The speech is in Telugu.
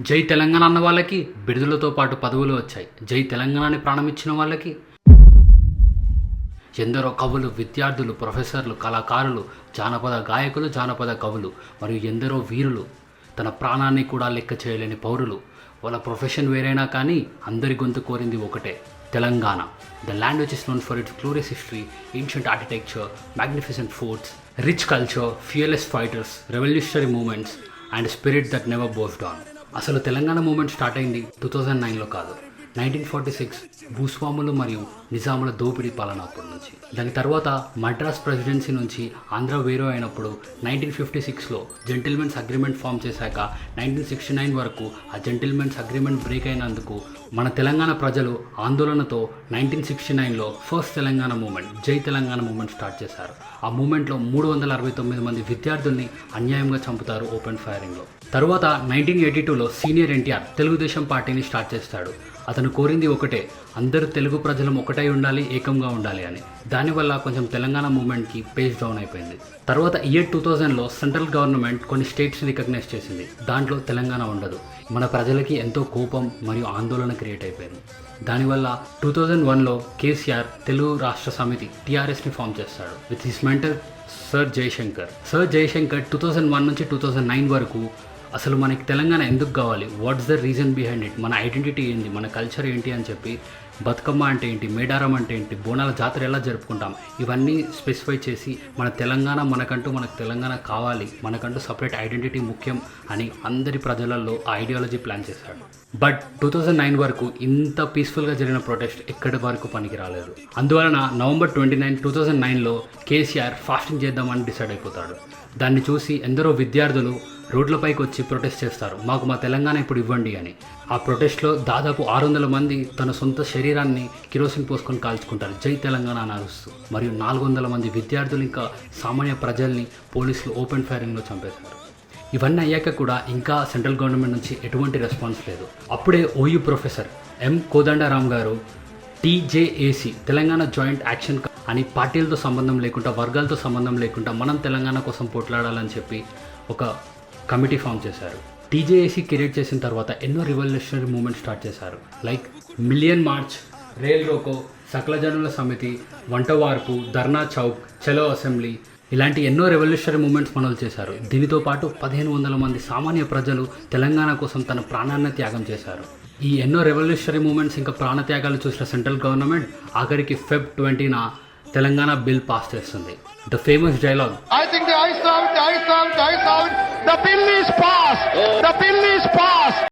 జై తెలంగాణ అన్న వాళ్ళకి బిరుదులతో పాటు పదవులు వచ్చాయి. జై తెలంగాణని ప్రాణమిచ్చిన వాళ్ళకి ఎందరో కవులు, విద్యార్థులు, ప్రొఫెసర్లు, కళాకారులు, జానపద గాయకులు, జానపద కవులు మరియు ఎందరో వీరులు, తన ప్రాణాన్ని కూడా లెక్క చేయలేని పౌరులు. వాళ్ళ ప్రొఫెషన్ వేరైనా కానీ అందరి గొంతు కోరింది ఒకటే, Telangana. The land which is known for its glorious history, ancient architecture, magnificent forts, rich culture, fearless fighters, revolutionary movements and spirit that never bowed on. అసలు తెలంగాణ మూమెంట్ స్టార్ట్ అయింది 2009లో కాదు, 1946 భూస్వాములు మరియు నిజాముల దోపిడీ పాలన అప్పటి నుంచి. దాని తర్వాత మద్రాస్ ప్రెసిడెన్సీ నుంచి ఆంధ్ర వేరు అయినప్పుడు 1956లో జెంటిల్మెన్స్ అగ్రిమెంట్ ఫామ్ చేశాక 1969 వరకు ఆ జెంటిల్మెన్స్ అగ్రిమెంట్ బ్రేక్ అయినందుకు మన తెలంగాణ ప్రజలు ఆందోళనతో 1969లో ఫస్ట్ తెలంగాణ మూమెంట్, జై తెలంగాణ మూమెంట్ స్టార్ట్ చేశారు. ఆ మూమెంట్లో 369 మంది విద్యార్థుల్ని అన్యాయంగా చంపుతారు ఓపెన్ ఫైరింగ్లో. తర్వాత 1982లో సీనియర్ ఎన్టీఆర్ తెలుగుదేశం పార్టీని స్టార్ట్ చేస్తాడు. అతను కోరింది ఒకటే, అందరూ తెలుగు ప్రజలం ఒకటై ఉండాలి, ఏకంగా ఉండాలి అని. దానివల్ల కొంచెం తెలంగాణ మూమెంట్కి పేజ్ డౌన్ అయిపోయింది. తర్వాత ఇయర్ 2000లో సెంట్రల్ గవర్నమెంట్ కొన్ని స్టేట్స్ని రికగ్నైజ్ చేసింది. దాంట్లో తెలంగాణ ఉండదు. మన ప్రజలకి ఎంతో కోపం మరియు ఆందోళన క్రియేట్ అయిపోయింది. దానివల్ల 2001లో కేసీఆర్ తెలుగు రాష్ట్ర సమితి టీఆర్ఎస్ని ఫామ్ చేస్తాడు with his mentor sir Jayashankar. 2001 నుంచి 2009 వరకు అసలు మనకి తెలంగాణ ఎందుకు కావాలి, what's the reason behind it, మన ఐడెంటిటీ ఏంటి, మన కల్చర్ ఏంటి అని చెప్పి, బతుకమ్మ అంటే ఏంటి, మేడారం అంటే ఏంటి, బోనాల జాతర ఎలా జరుపుకుంటాం, ఇవన్నీ స్పెసిఫై చేసి మన తెలంగాణ మనకు తెలంగాణ కావాలి, మనకంటూ సపరేట్ ఐడెంటిటీ ముఖ్యం అని అందరి ప్రజలలో ఆ ఐడియాలజీ ప్లాన్ చేశాడు. బట్ 2009 వరకు ఇంత పీస్ఫుల్గా జరిగిన ప్రొటెస్ట్ ఎక్కడి వరకు పనికి రాలేదు. అందువలన నవంబర్ 29, 2009లో కేసీఆర్ ఫాస్టింగ్ చేద్దామని డిసైడ్ అయిపోతాడు. దాన్ని చూసి ఎందరో విద్యార్థులు రోడ్లపైకి వచ్చి ప్రొటెస్ట్ చేస్తారు, మాకు మా తెలంగాణ ఇప్పుడు ఇవ్వండి అని. ఆ ప్రొటెస్ట్లో దాదాపు 600 మంది తన సొంత శరీరాన్ని కిరోసిన్ పోసుకొని కాల్చుకుంటారు, జై తెలంగాణ అని అరుస్తూ. మరియు 400 మంది విద్యార్థులు ఇంకా సామాన్య ప్రజల్ని పోలీసులు ఓపెన్ ఫైరింగ్లో చంపేశారు. ఇవన్నీ అయ్యాక కూడా ఇంకా సెంట్రల్ గవర్నమెంట్ నుంచి ఎటువంటి రెస్పాన్స్ లేదు. అప్పుడే ఓయూ ప్రొఫెసర్ ఎం కోదండరాం గారు TJAC తెలంగాణ జాయింట్ యాక్షన్ అని పార్టీలతో సంబంధం లేకుండా, వర్గాలతో సంబంధం లేకుండా మనం తెలంగాణ కోసం పోట్లాడాలని చెప్పి ఒక కమిటీ ఫామ్ చేశారు. TJAC క్రియేట్ చేసిన తర్వాత ఎన్నో రివల్యూషనరీ మూమెంట్ స్టార్ట్ చేశారు. Like million March, Rela roko, సకల జనుల సమితి, వంట వార్పు, ధర్నా చౌక్, చలో అసెంబ్లీ, ఇలాంటి ఎన్నో రెవల్యూషనరీ మూమెంట్స్ మనలు చేశారు. దీనితో పాటు 1500 మంది సామాన్య ప్రజలు తెలంగాణ కోసం తన ప్రాణాన్ని త్యాగం చేశారు. ఈ ఎన్నో రెవల్యూషనరీ మూమెంట్స్ ఇంకా ప్రాణత్యాగాలు చూసిన సెంట్రల్ గవర్నమెంట్ ఆఖరికి Feb 20న తెలంగాణ బిల్ పాస్ చేస్తుంది. The famous dialogue, I think the bill is passed. The bill is passed.